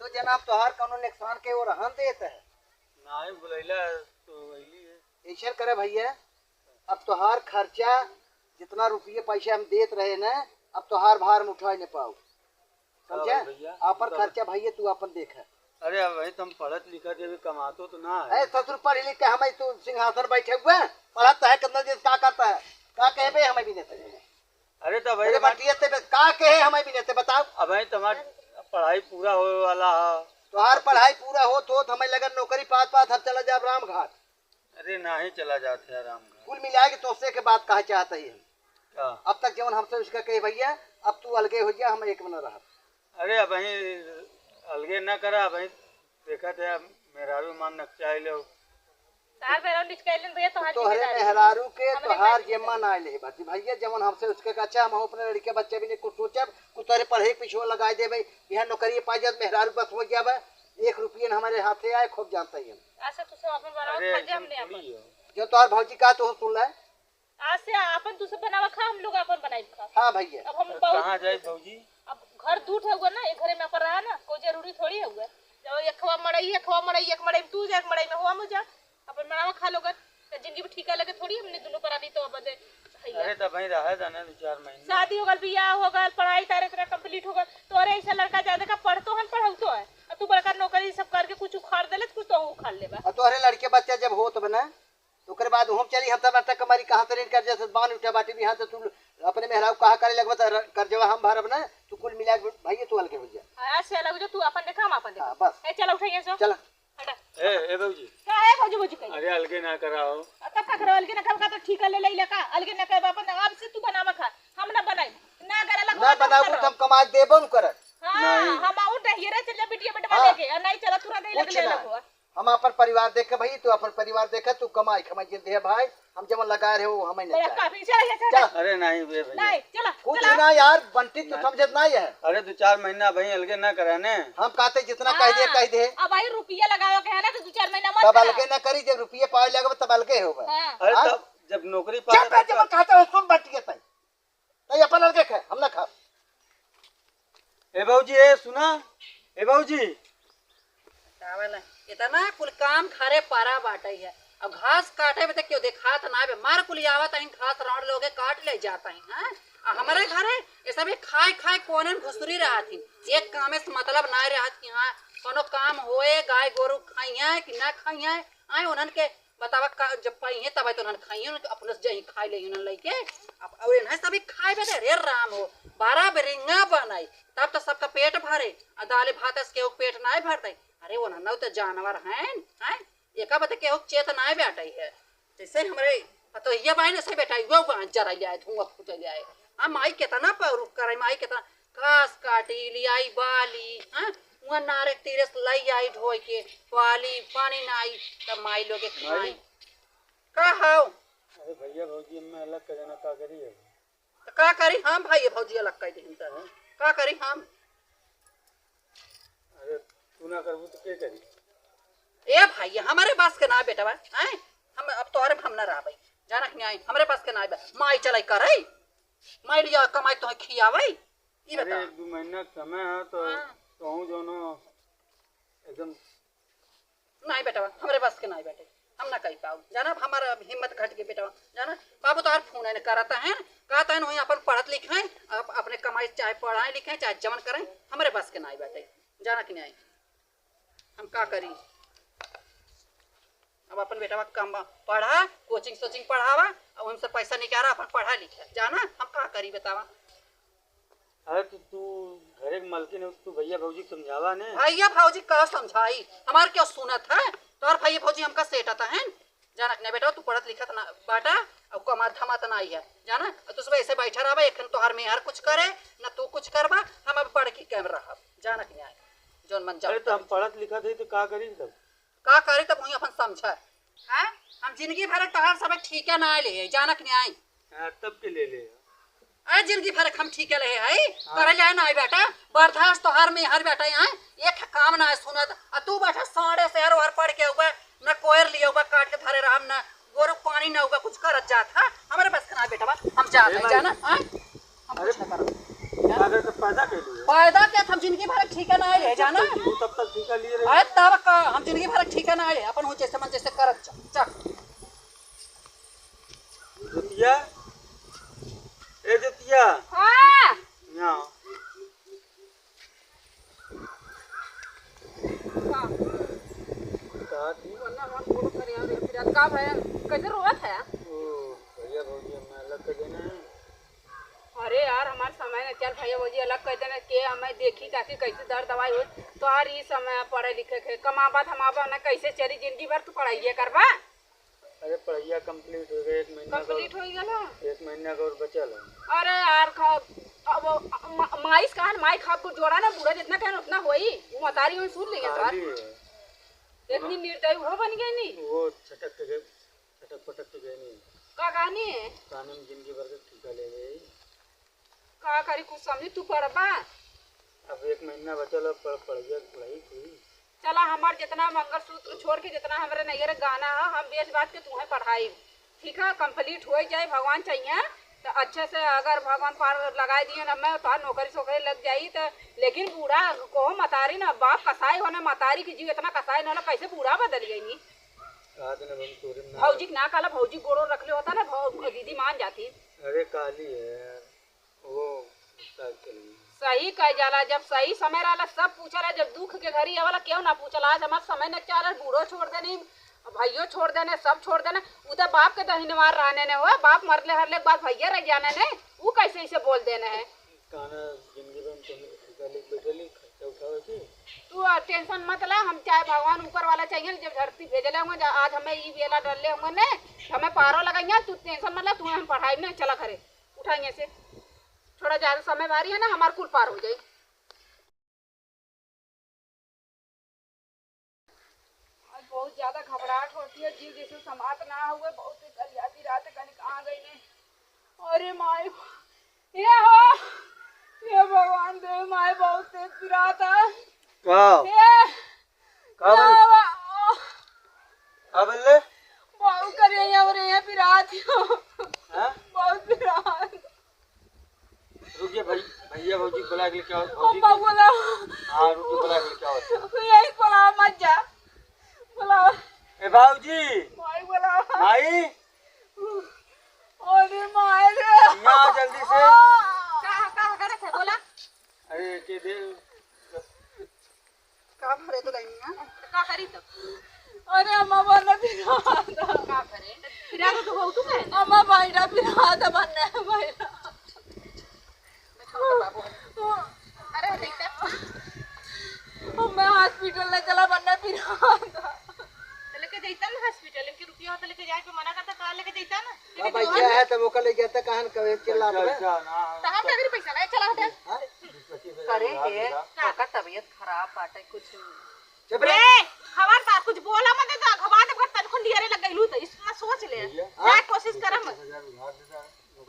तो जनाब तोहार कोनो नुकसान के वो रहन देत है नहीं बुलैला तो वही है। ऐसा करे भैया, अब तोहार खर्चा जितना रुपये पैसा हम देत रहे ना, अब तोहार भार में उठा नहीं पाओ, समझा। भैया अपन खर्चा भैया तू अपन देख। अरे अब वही तुम पढ़त लिखत है कमातो तो ना है। ससुर पढ़ लिख के हम तू सिंहासन बैठे हुए पढ़ता है कितना दिन क्या करता है का कहे हमें भी नहीं। अरे तो भाई बटिया का कहे हमें भी नहीं बताओ। अब भाई तुम्हारी पढ़ाई पूरा होने वाला है। तोहार पढ़ाई पूरा हो तो हमें लगन नौकरी पात हम चला जाए राम घाट। अरे ना ही चला जाते आराम का। कुल मिला के तोसे के बात कहा चाहता ही क्या? अब तक जब हमसे उसका कहे भैया अब तू अलगे हो जा, हम एक महीना रहा। अरे अब वही अलगे न करा भाई देखा थे मेरा भी मन नक्चा लो तार बेरा निकलन भैया तो हरे मेहरारू के तोहार जेमा ना ले बाती भैया जवन हमसे उसके अच्छा हम अपने लड़के बच्चे भी ने कुछ सोचब कुछ तोरे पढ़े पीछे लगाए देबे यहां नौकरी पा जात मेहरारू बस हो जाबे 1 रुपया हमारे हाथे आए खूब जानता ही। अच्छा तू सब अपन बनावा खा जा हमने अपन जो तोहार भौजी का तो सुन ले आज से अपन तू सब बनावा खा हम लोग अपन बनाई खा। हां भैया अब हम कहां जाए भौजी। अब घर दूर है हुआ ना एक घरे में अपन रहा ना कोई जरूरी थोड़ी है हुआ जब एक खवा मड़ई एक मड़ई तू जा एक मड़ई में हुआ मुझे अपन बनावा खा लोगे तो जिंदगी में ठीका लगे थोड़ी हमने दोनों पर अभी तो अब अरे तो भाई रहा था ना 2-4 महीने शादी हो गल बियाह हो गल पढ़ाई तारे तेरा कंप्लीट हो गल तोरे ऐसा लड़का ज्यादा का पढ़तो हम पढ़ाउतो है और तू बड़का नौकरी सब करके कुछ उखाड़ देले कुछ तो उखाड़ लेबा। और तोहरे लड़के बच्चा जब हो तो बना तो ओकर बाद हम चली हम तब तक कमारी कहां से कर जैसे बांध उठा बाटी भी हां तो तू अपने मेहराव कहा करे लगबा त कर्जवा हम भरब ना तू कुल मिला भैया तू अलगे हो जा। आज से अलग हो जा तू अपन देखा हम अपन देखा। हां बस ए चल उठाइए सो चल हटा ए भौजी का है भौजी कहीं अरे अलगे ना कराओ तब का करे अलगे ना का तो ठीक ले ले का अलगे ना कर अपन अब से तू बनावा खा हम ना बनाई ना करे लग ना बनाऊ तुम कमा देबो न कर। हां हम आउट रहिए रे चल बिटिया बेटवा लेके और नहीं चला तुरंत ही लग ले लगवा हम अपन परिवार देख के भाई तू अपन परिवार देख तू कमाई खमाई जे दे भाई हम जब लगाए रहे वो हमें नहीं काफी चला अरे नहीं बे भैया नहीं चला कुछ ना यार बंटी तू समझत नहीं है। अरे 2-4 महीना भाई अलगे ना कराने हम कहते जितना कह दे अब भाई रुपया लगाओ के है ना तो 2-4 महीना मत तब अलगे ना करी जब रुपये पाए लगब तब अलगे होगा। अरे हाँ? तब जब नौकरी जब पा जब कहता हूं सुन बंटी तई तई अपन अलगे खा हम ना खा। ए भौजी ए सुना ए भौजी कावल इतना कुल काम खरे पारा बाटई है अब घास काटे में तो क्यों देखात ना बे मार कुल आवत है घास राउंड लोगे काट ले जाता है। हां हमारे घर है ये सब खाए खाए कोने घुसरी रहा थी एक काम से मतलब ना रहा थी। हां कोनो काम होए गाय गोरु खाइया कि ना खाइया आए उनन के बतावा जब पाई है तब तो उनन खाइयो अपने जही खाई ले उनन लेके अब और इन्हें सब खाए बे रे राम हो 12 बेरिंगा बनाई तब तो सबका पेट भरे दाल भात के पेट ना भरते। अरे वो ना तो जानवर हैं एका बता के चेत ना बैठाई है जैसे हमारे तो ये बाई से बैठाई वो जरा ले आए धुआं फूट ले आए। हाँ माई कितना पर करे माई कितना घास काटी लियाई बाली हाँ वहाँ नारे तीरे लाई आई ढोई के पाली पानी ना आई तब माई लोगे खाई का हाउ। अरे भैया भौजी में अलग करना का करी है तो का करी हम भाई भौजी अलग कह दे का करी हम। अरे तू ना करबू तो के करी। ए भाई हमारे पास के ना बेटा बा हैं हम अब तोहरे हम ना रहा भाई जाना कि आई हमारे पास के ना बा माई चलाई करे माई लिया कमाई तो खियावे ई अरे बता 1-2 महीना समय है तो कहूँ जोनो एकदम नहीं बेटा हमारे पास के नहीं बेटे हम ना कह पाओ जाना हमारा हिम्मत घट के बेटा जाना बाबू तो फोन है करता है कहता है अपन पढ़त लिखे अपने कमाई माई चाहे पढ़ाए लिखे चाहे जमन करें हमारे बस के नाई बैठे जाना कि नहीं हम का करी। अब अपन बेटा कम पढ़ा कोचिंग सोचिंग पढ़ावा अब उनसे पैसा निकाला अपन पढ़ा लिखा जाना हम का करी बतावा। अरे तो तू घरे के मालकिन है तू भैया भौजी को समझावा ने। भैया भौजी का समझाई हमार क्या सुनत है तोहर भैया भौजी हमका सेठता है जाना कि नहीं बेटा तू पढ़त लिखत ना बाटा अब कमार धमात ना आई है जाना तू सब ऐसे बैठा रहा एखन तोहर में हर कुछ करे ना तू कुछ करबा हम अब पढ़ के कैमरा रह जाना कि नहीं जोन मन अरे तो हम पढ़त लिखत है तो का करी तब का करे तब वही अपन समझा है हम जिंदगी भर तोहर सब ठीक है ना ले जाना कि नहीं तब के ले ले अरे जिंदगी भर हम ठीक है ले है करे ले ना बेटा बर्दाश्त तोहर में हर बेटा यहाँ एक काम ना है सुनत आ तू बैठा साढ़े शहर वार पढ़ के हुआ न कोयर लिया हुआ काट के धरे राम न गोरु पानी न होगा कुछ करत जात है हमारे बस का ना बेटा हम जा नहीं जाना हम कुछ ना करब अगर तो पैदा कर लिए फायदा क्या हम जिंदगी भर ठीक है ना ले जाना तू तब तक ठीका लिए रहे अरे तब का हम जिंदगी भर ठीक है ना ले अपन हो जैसे मन जैसे करत चल जुतिया ए जुतिया हाँ यहाँ कहा थी का भैया कैसे रोवत है। ओ भैया भौजी हमें अलग कर देना है। अरे यार हमारे समय ने चल भैया भौजी अलग कहते ना के हमें देखी ताकि कैसे दर दवाई हो तो हर ई समय पढ़े लिखे के कमाबा थमाबा ना कैसे चली जिंदगी भर तू पढ़ाइए करबा। अरे पढ़ाइया कंप्लीट हो गया 1 महीना का कंप्लीट हो गया 1 महीना का और बचल है। अरे यार अब माइस कहां माई खाब को जोड़ा ना बूढ़ा जितना कहन उतना होई वो मतारी में सुन लेंगे सर खाली है इतनी निर्दयी हो बन गई नहीं वो छटक के गए छटक पटक के गए नहीं का कहानी है कानून जिंदगी भर का ठीका ले गए। का करी कुछ समझी तू पढ़बा अब 1 महीना बचल अब पढ़ाई कोई चला हमार जितना मंगलसूत्र छोड़ के जितना हमारे नैयर गाना है हम बेच बात के तुम्हें पढ़ाई ठीक है कंप्लीट हो जाए भगवान चाहिए तो अच्छे से अगर भगवान पार लगा दिए ना मैं तो नौकरी सोकरी लग जाई तो लेकिन बूढ़ा को मतारी ना बाप कसाई होना मतारी की जीव इतना कसाई ना कैसे बूढ़ा बदल गई नी भौजी ना काला भौजी गोड़ो रख ले होता ना दीदी मान जाती। अरे काली है वो सही कह जाला जब सही समय रहा सब पूछला जब दुख के घड़ी वाला क्यों ना पूछला आज हमारा समय न चाल बूढ़ो छोड़ देनी भैयो छोड़ देने सब छोड़ देने उधर बाप के दहीन मार रहने ने हुआ बाप मरले हरले के बाद भैया रह जाने ने वो कैसे इसे बोल देने है काना जिंदगी में तुम बैठली खर्चा उठावे की तू टेंशन मत ले हम चाहे भगवान ऊपर वाला चाहिए जब धरती भेजले होंगे आज हमें ई बेला डरले होंगे ने हमें पारो लगाइए तू टेंशन मत ले तू हम पढ़ाई में चला करे उठाइए से थोड़ा ज्यादा समय बारी है ना हमारे कुल पार हो जाए। बहुत ज्यादा घबराहट होती है जीव जैसे समात ना हुए बहुत कलियाती रात कनिक आ गई ने अरे माय ये हो ये भगवान दे माय बहुत तेज पिरात है का ये का बन अब ले बहुत करे ये पिरात हां बहुत पिरात रुकिए भैया भौजी बुला के क्या भौजी अम्मा बोला हां रुकिए बुला के क्या होता यही बोला मत जा बोला ए बाबूजी माई बोला माई अरे माय रे यहाँ जल्दी से का करे थे बोला अरे के दे का भरे तो नहीं है का करी तो अरे अम्मा बोला पिरात का करे पिरात तो बहुत है अम्मा भाईरा पिरात बनना है भाईरा अरे देखता मैं हॉस्पिटल ले चला बनना पिरात लेके जाता ना हॉस्पिटल के रुपया होता लेके जाए पे मना करता कहां लेके जाता ना अब भैया है तब ओका ले जाता कहां कहे चिल्ला रहे तो हम अगर पैसा नहीं चला होता करे के का तबीयत खराब बाटे कुछ चुप रे हमार बात कुछ बोला मत तो घबा दे कर तन लियारे लग गइलू तो इसमें सोच ले जा कोशिश करम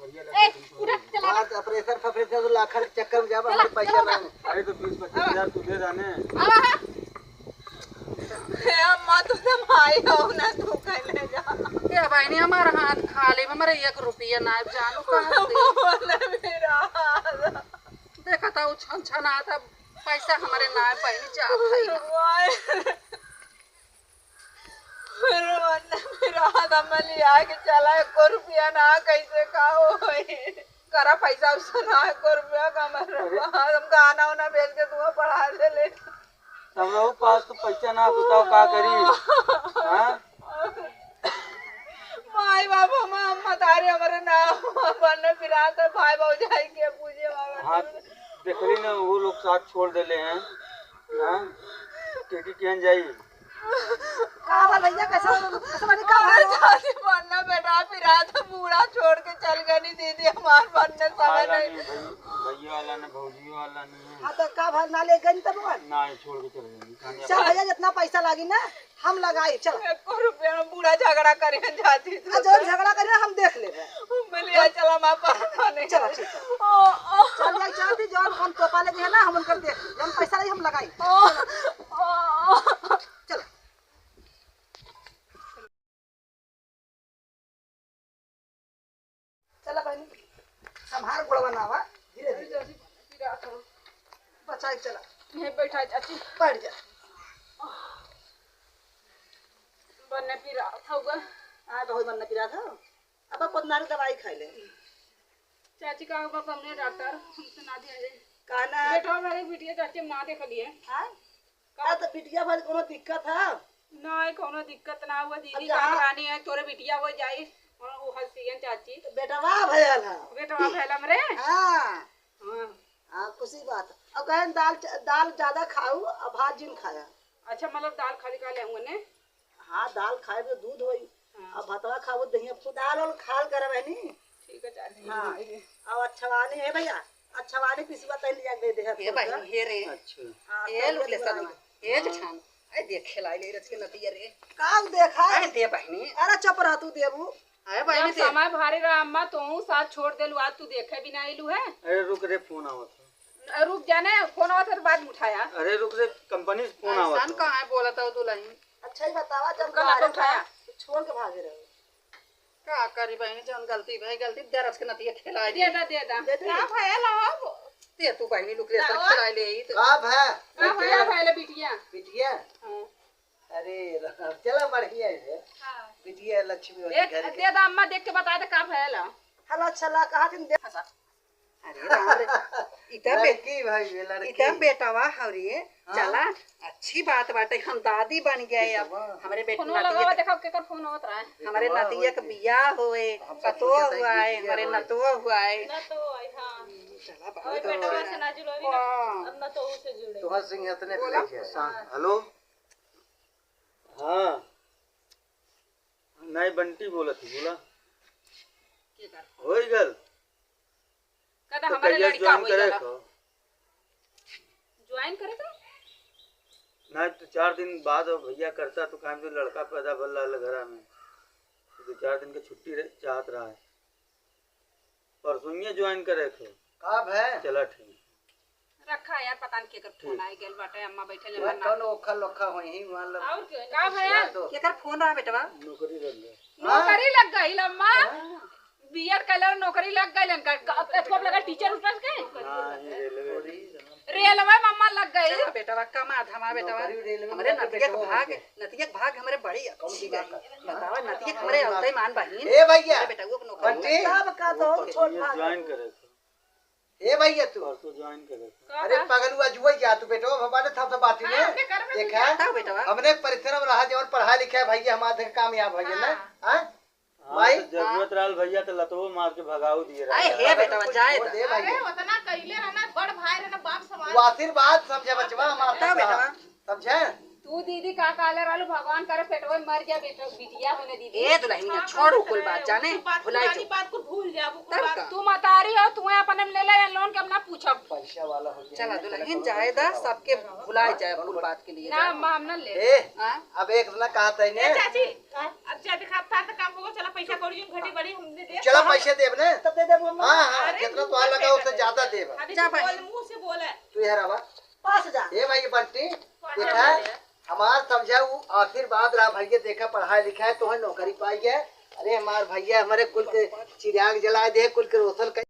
ए उठा चला बात ऑपरेशन फपरेशन तो लाखर चक्कर में जाबा हमारे पैसा ना अरे तो 20-25 हजार तू दे जाने हे अम्मा तू तो भाई हो ना तू कहले जा ये भाई ने हमारा हाथ खाली में मेरे 1 रुपया ना जानू कहां से बोले मेरा देखा था वो छन छन आता पैसा हमारे ना पहले जा भाई मेरा हाथ में लिया के चला 1 रुपया ना कैसे खाओ करा पैसा उससे ना को रुपया का हम गाना उना बेच के तुम्हें पढ़ा ले सब लोग पास तो पैसा ना बताओ का करी हाँ माई बाप हम मतारे हमारे नाम बनने फिरा तो भाई भौजाई के पूछे हाँ देखली ना वो लोग साथ छोड़ देले हैं हाँ केहन जाई का बोल भैया कैसा मानी का हमारे शादी बनना बेटा फिरा तो बूढ़ा छोड़ के चल गई नहीं दीदी हमारे बनने समय नहीं भैया वाला ने भौजी वाला नहीं हां तो का भर ना ले गई तब ना छोड़ के चले गए चल भैया जितना पैसा लागी ना हम लगाई चल 1 रुपया में बूढ़ा झगड़ा करे जाती जो झगड़ा करे हम देख लेबे मिलिया चला मां पढ़ना नहीं चल ठीक है चल जाई चाहती जो हम टोपा लगे है ना हम उनकर देख हम पैसा नहीं हम लगाई चल चला बहनी संभाल गोड़ बनावा धीरे धीरे बचाई चला नहीं बैठा चाची बैठ जा बनने फिरा होगा आ तो होई बनना पिरा था अब पतनारी दवाई खाई ले चाची का होगा हमने डॉक्टर हमसे ना दिया जाए काना बेटा मेरे बिटिया चाची हम ना देख लिए हां का तो बिटिया भर कोनो दिक्कत है ना कोनो दिक्कत ना हुआ दीदी अब का रानी है तोरे बिटिया हो जाई और वो हंसियन चाची तो बेटा वाह भयल है बेटा भैला मरे हां हां हां खुशी बात अब कहन दाल ज्यादा खाऊ अब भात जिन खाया अच्छा मतलब दाल खाली खा ले ने हां दाल खाए तो दूध होई अब भातवा खाओ दही अब दाल और खाल करे बहनी ठीक है चाची हां अब अच्छवानी है भैया अच्छवानी पिसवा तैन लिया दे दे हे भाई हे रे अच्छा ए लुट ले सन ए जठान ए देख खिलाई ले रच के नतिया रे का देखा ए दे बहनी अरे चुप रह तू देबू है बहनी जब समय भारी रहा अम्मा तो साथ छोड़ देलू आज तू देखे भी ना आइलू है अरे रुक रे फोन आवत रुक जाने फोन आवत है बाद में उठाया अरे रुक रे कंपनी से फोन आवत सन कहां बोला था दुल्हन अच्छा ही बतावा जब कल बाहर उठाया था, छोड़ के भागे रहे का करी बहनी जन गलती भाई गलती दरस के नतिया खिलाई दे दा का भैला हो ते तू बहनी लुक ले सब खिलाई ले ई तो का भै का भैया भैला बिटिया बिटिया हां अरे चला बढ़िया है हां बिटिया लक्ष्मी होती एक घर दे दा अम्मा देख के बता दे का भैला हला छला कहा दिन दे अरे राम रे इता बे लड़की भाई ये लड़की इता बेटावा हवरी चला अच्छी बात बाटे हम दादी बन गए अब हमारे बेटे फोन लगावा देखो केकर फोन आवत रहा है हमारे नतिया का बियाह होए पतो हुआ है हमारे नतुआ हुआ है ना तो हां चला और बहुत बेटा से ना जुड़ोरी ना अब ना तो उसे जुड़े तुम्हारा सिंहासन पे लेके हेलो हाँ नहीं बंटी बोला थी बोला के कर होई गल कहता तो हमारे कहिया लड़का ज्वाइन हो करे जाला को ज्वाइन करे तो नहीं तो 4 दिन बाद भैया करता तो काम जो लड़का पैदा बल रहा घर में तो 4 दिन की छुट्टी चाहत रहा है परसों ज्वाइन करे को का भै चला ठीक रखा यार पता नहीं केकर फोन आई गेल बाटे अम्मा बैठे ले मैं कौन ओखा लोखा होई ही मान लो और का भैया केकर फोन रहा बेटवा नौकरी कर ले नौकरी लग गई अम्मा बीएड कलर नौकरी लग गई एतको लगा टीचर उठस के हाँ ये रेलवे रेलवे मम्मा लग गई चला बेटवा कमा धमा बेटवा हमारे नतिया का भाग हमारे बड़ी अच्छी गई बतावा नतिया हमारे अलते मान बहिन ए भैया अरे बेटा वो नौकरी बंटी सब का तो छोड़ भाग ज्वाइन करे को ए भैया तू परसों ज्वाइन करे को अरे पगलुआ जुई जा तू बेटो भबाने था तो बाटी ने देखा बताओ बेटवा हमने परिश्रम रहा जवन पढ़ा लिखा है भैया हमारे कामयाब हो गए ना हां भाई तो जरूरत रहल भैया तो लतवो मार के भगाऊ दिए आए हे बेटवा जाए वो दे भैया उतना कइले रहना बड़ भाई रहना बाप समाज वो आशीर्वाद समझे बचवा हमारा बताओ बेटवा समझे तू दीदी का काले रहलू भगवान करे पेटवा में मर गया बेटा बिटिया होने दीदी ए दुल्हनिया छोड़ो कुल बात जाने भुलाई जो बात को भूल जाबू तब का तू मतारी हो तू अपने में ले ले लोन के अपना पूछब पैसा वाला हो गया चला दुल्हन जायदा सबके भुलाई जाए कुल बात के लिए ना अम्मा हम ना ले ए हां अब एक ना कहा था ने चाची अब चाची खा था तो काम होगा चला पैसा कौड़ी जो घटी बड़ी हमने दे चलो पैसे देब ने तब दे दे मम्मा हां हां जितना तो लगा उससे ज्यादा देब अभी जा तू भाई। बोल मुंह से बोले तू यार आवा पास जा ए भाई बंटी देखा हमार समझा वो आशीर्वाद रहा भैया देखा पढ़ाई लिखा है तो है नौकरी पाई है अरे हमार भैया हमारे कुल के चिराग जला दे कुल के रोशन कर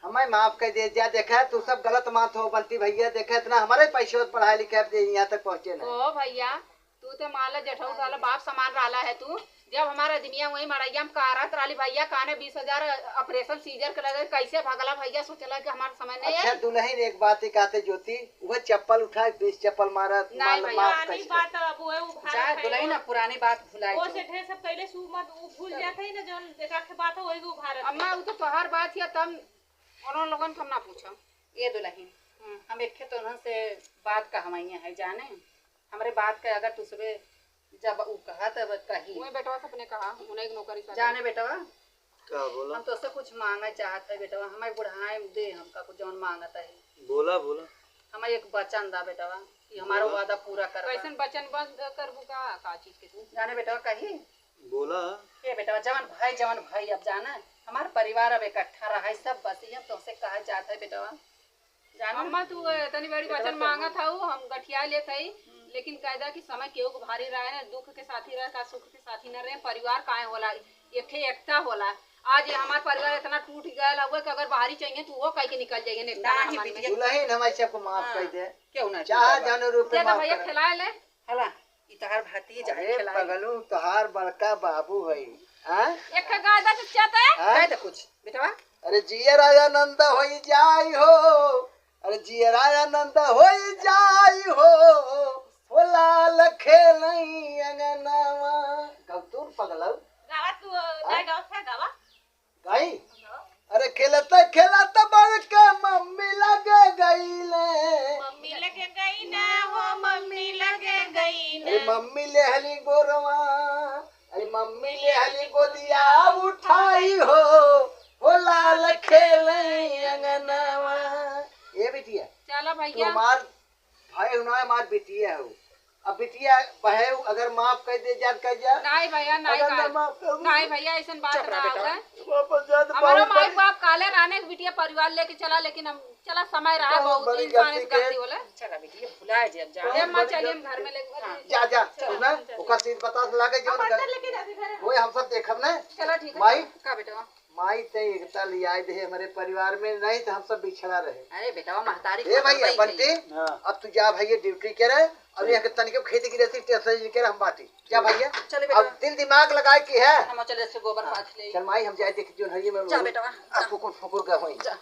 हमें माफ कर दे जा देखा तू सब गलत मात हो बंटी भैया देखा इतना हमारे पैसे पढ़ाई लिखा यहाँ तक पहुँचे ना ओ भैया तू तो माला जठौ वाला बाप समान रहला है तू जब हमारा दिमिया वही मड़ैया में कारत राली भैया काने 20,000 ऑपरेशन सीजर के लगे कैसे भगला भैया सोचला कि हमारा समय नहीं अच्छा है। दुल्हन एक बात ही कहते ज्योति वह चप्पल उठाए 20 चप्पल मारत नहीं भैया, माफ पुरानी कैसे बात अब वो जा उभार दुलही ना पुरानी बात भुलाई वो जो। से ढेर सब पहले सु मत वो भूल जाते ही ना जौन देखा के बात है वही को उभार अम्मा वो तो तोहार बात है तब उन लोगन हम ना पूछो ये दुल्ही हम एक तो उन्होंने से बात कहवाइया है जाने हमारे बात के अगर तुझे जब वो कहा तब कही वही बेटवा से अपने कहा उन्हें एक नौकरी सा जाने बेटवा क्या बोला? हम तो से कुछ मांगा चाहते है बेटवा हमारे बुढ़ाए दे हमका कुछ जौन मांगता है बोला बोला हमें एक वचन दा बेटवा कि हमारा वादा पूरा कर कैसन बचन बंद करबू का चीज के तू जाने बेटवा कही बोला ये बेटवा जवन भाई अब जाना हमारा परिवार अब इकट्ठा रहा है सब बस ये तो से कहा जाता है बेटवा जाना अम्मा तू तनी बड़ी वचन मांगा था हम गठिया ले थई लेकिन कायदा की समय केहू को भारी रहे ना दुख के साथी रहे का सुख के साथी न रहे परिवार काहे होला एके एकता होला आज ये हमार परिवार इतना टूट गया हुआ कि अगर बाहरी चाहिए तो वो कह के निकल जाइए नेता ना हमारे में। दुल्हन हमारे सबको माफ कर दे क्यों ना चाह जानो रुपए दे दो माफ भैया कर खिलाए ले हला इतहार भाती जाए अरे खिलाए पगलू तोहार बड़का बाबू है हां एक गादा से चाहता है कह दे कुछ बेटवा अरे जिया राजा नंद होई जाई हो अरे जिया राजा नंद होई जाई हो लाल खेलई अंगनावा गौतूर पगलऊ गावा तू नहीं गावा था गावा गई अरे खेलता खेलता बड़के मम्मी लगे गईले मम्मी लगे गई ना हो मम्मी लगे गई अरे मम्मी ले हली गोरवा अरे मम्मी ले हली गोदिया उठाई हो लाल खेलई अंगनावा ये बिटिया चलो तू भैया हमार भाई हुना हमार बिटिया हो अब बिटिया बहे अगर माफ कर दे जात कर जा नहीं भैया नहीं अगर मैं का माफ कर दूं, नहीं भैया ऐसा बात चुप रह ना बेटा। होगा वापस जा तो हमारा बहुत माई बड़ी- बाप काले रहने के बिटिया परिवार लेके चला लेकिन हम चला समय रहा बहुत बहुत बड़ी इंसान गलती इस गलती के- बोले चला बेटी ये भुलाए जे अब जा ये मां चलिए हम घर में लेके जा जा सुना ओकर चीज बता लागे जो लेके जाते घर वो हम सब देखब ना चला ठीक है माई का बेटवा माई ते एकता लियाए दे हमारे परिवार में नहीं तो हम सब बिछड़ा रहे अरे बेटवा महतारी ए भैया बंटी हाँ अब तू जा भैया ड्यूटी करे और यहाँ के तनिके खेती की रहती टेस्ट करे हम बाटी जा भैया चले अब बेटा दिल दिमाग लगाए की है हम चले से गोबर पाथ ले चल माई हम जाए देख जो हरी में जा बेटवा अब फुकुर फुकुर का होई जा